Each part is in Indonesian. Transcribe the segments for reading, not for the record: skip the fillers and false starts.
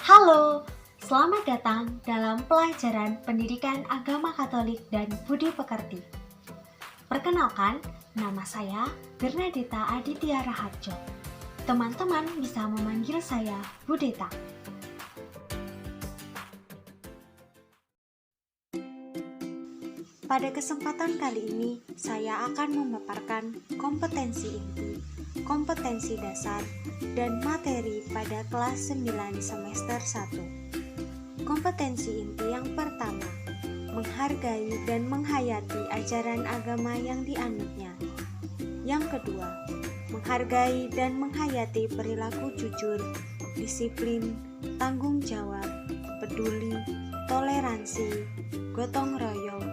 Halo, selamat datang dalam pelajaran Pendidikan Agama Katolik dan Budi Pekerti. Perkenalkan, nama saya Bernadetta Aditya Raharjo. Teman-teman bisa memanggil saya Budeta. Pada kesempatan kali ini, saya akan memaparkan kompetensi inti, kompetensi dasar, dan materi pada kelas 9 semester 1. Kompetensi inti yang pertama, menghargai dan menghayati ajaran agama yang dianutnya. Yang kedua, menghargai dan menghayati perilaku jujur, disiplin, tanggung jawab, peduli, toleransi, gotong royong,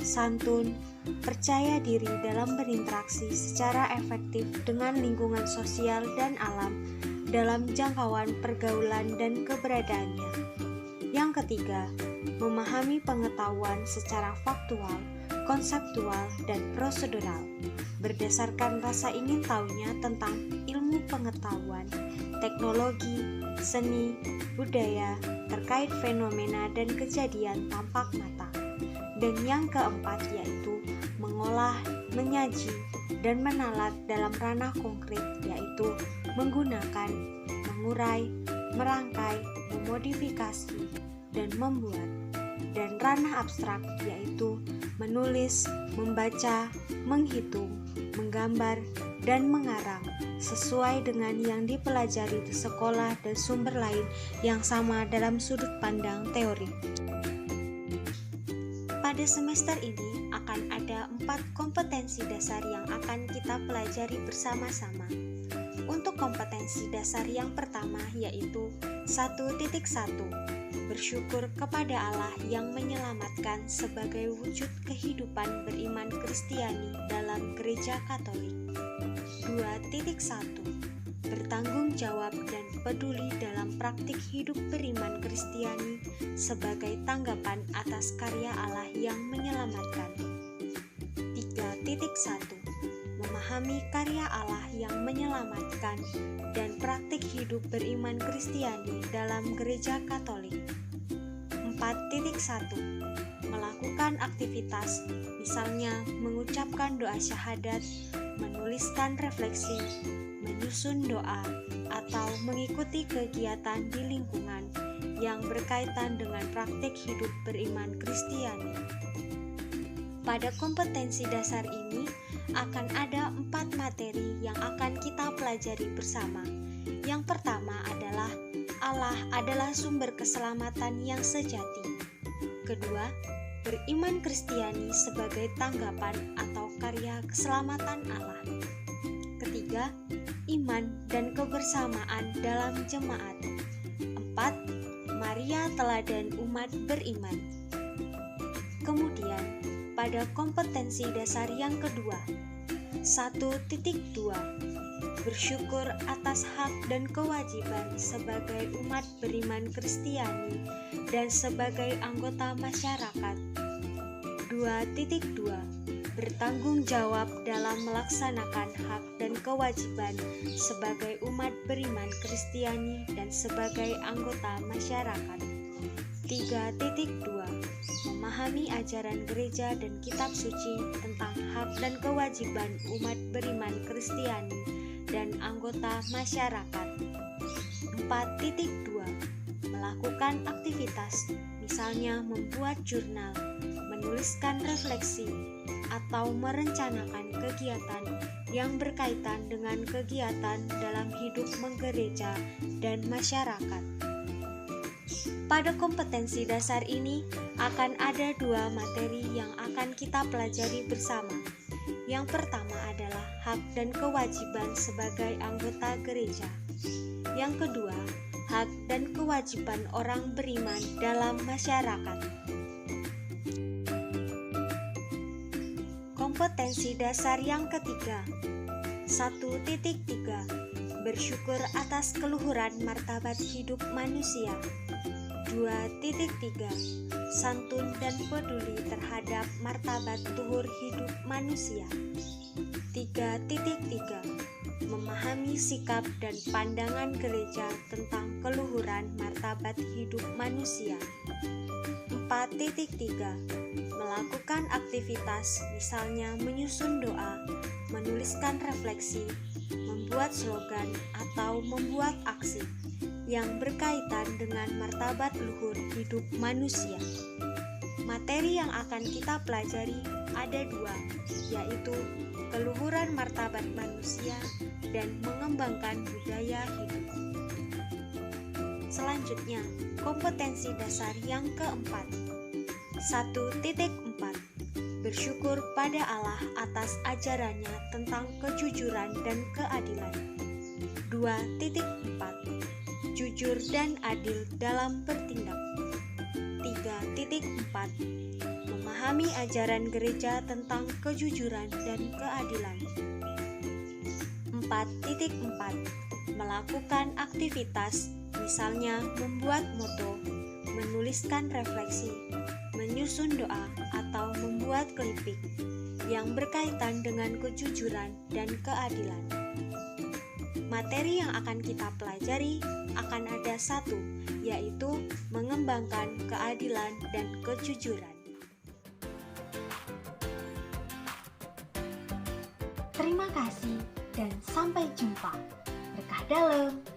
santun, percaya diri dalam berinteraksi secara efektif dengan lingkungan sosial dan alam dalam jangkauan pergaulan dan keberadaannya. Yang ketiga, memahami pengetahuan secara faktual, konseptual, dan prosedural berdasarkan rasa ingin tahunya tentang ilmu pengetahuan, teknologi, seni, budaya, terkait fenomena dan kejadian tampak mata. Dan yang keempat yaitu mengolah, menyaji, dan menalat dalam ranah konkret yaitu menggunakan, mengurai, merangkai, memodifikasi, dan membuat. Dan ranah abstrak yaitu menulis, membaca, menghitung, menggambar, dan mengarang sesuai dengan yang dipelajari di sekolah dan sumber lain yang sama dalam sudut pandang teori. Pada semester ini akan ada 4 kompetensi dasar yang akan kita pelajari bersama-sama. Untuk kompetensi dasar yang pertama yaitu 1.1, bersyukur kepada Allah yang menyelamatkan sebagai wujud kehidupan beriman Kristiani dalam Gereja Katolik. 2.1, bertanggung jawab dan peduli dalam praktik hidup beriman Kristiani sebagai tanggapan atas karya Allah yang menyelamatkan. 3.1, memahami karya Allah yang menyelamatkan dan praktik hidup beriman Kristiani dalam Gereja Katolik. 4.1, melakukan aktivitas, misalnya mengucapkan doa syahadat, menuliskan refleksi, menyusun doa, atau mengikuti kegiatan di lingkungan yang berkaitan dengan praktik hidup beriman Kristiani. Pada kompetensi dasar ini akan ada 4 materi yang akan kita pelajari bersama. Yang pertama adalah Allah adalah sumber keselamatan yang sejati. Kedua, beriman Kristiani sebagai tanggapan atau karya keselamatan Allah. Ketiga, iman dan kebersamaan dalam jemaat. 4. Maria teladan umat beriman. Kemudian, pada kompetensi dasar yang kedua, 1.2, bersyukur atas hak dan kewajiban sebagai umat beriman Kristiani dan sebagai anggota masyarakat. 2.2, bertanggung jawab dalam melaksanakan hak dan kewajiban sebagai umat beriman Kristiani dan sebagai anggota masyarakat. 3.2, memahami ajaran gereja dan kitab suci tentang hak dan kewajiban umat beriman Kristiani dan anggota masyarakat. 4.2, melakukan aktivitas, misalnya membuat jurnal, menuliskan refleksi, atau merencanakan kegiatan yang berkaitan dengan kegiatan dalam hidup menggereja dan masyarakat. Pada kompetensi dasar ini akan ada 2 materi yang akan kita pelajari bersama. Yang pertama adalah hak dan kewajiban sebagai anggota gereja. Yang kedua, hak dan kewajiban orang beriman dalam masyarakat. Kompetensi dasar yang ketiga, 1.3, bersyukur atas keluhuran martabat hidup manusia. 2.3, santun dan peduli terhadap martabat luhur hidup manusia. 3.3, memahami sikap dan pandangan gereja tentang keluhuran martabat hidup manusia. 4.3 Melakukan aktivitas, misalnya menyusun doa, menuliskan refleksi, membuat slogan, atau membuat aksi yang berkaitan dengan martabat luhur hidup manusia. Materi yang akan kita pelajari ada dua, yaitu keluhuran martabat manusia dan mengembangkan budaya hidup. Selanjutnya, kompetensi dasar yang keempat. 1.4 Bersyukur pada Allah atas ajarannya tentang kejujuran dan keadilan. 2.4 Jujur dan adil dalam bertindak. 3.4 Memahami ajaran gereja tentang kejujuran dan keadilan. 4.4 Melakukan aktivitas, misalnya membuat moto, menuliskan refleksi, menyusun doa, atau membuat kelipik yang berkaitan dengan kejujuran dan keadilan. Materi yang akan kita pelajari akan ada satu, yaitu mengembangkan keadilan dan kejujuran. Terima kasih dan sampai jumpa. Berkah dalam.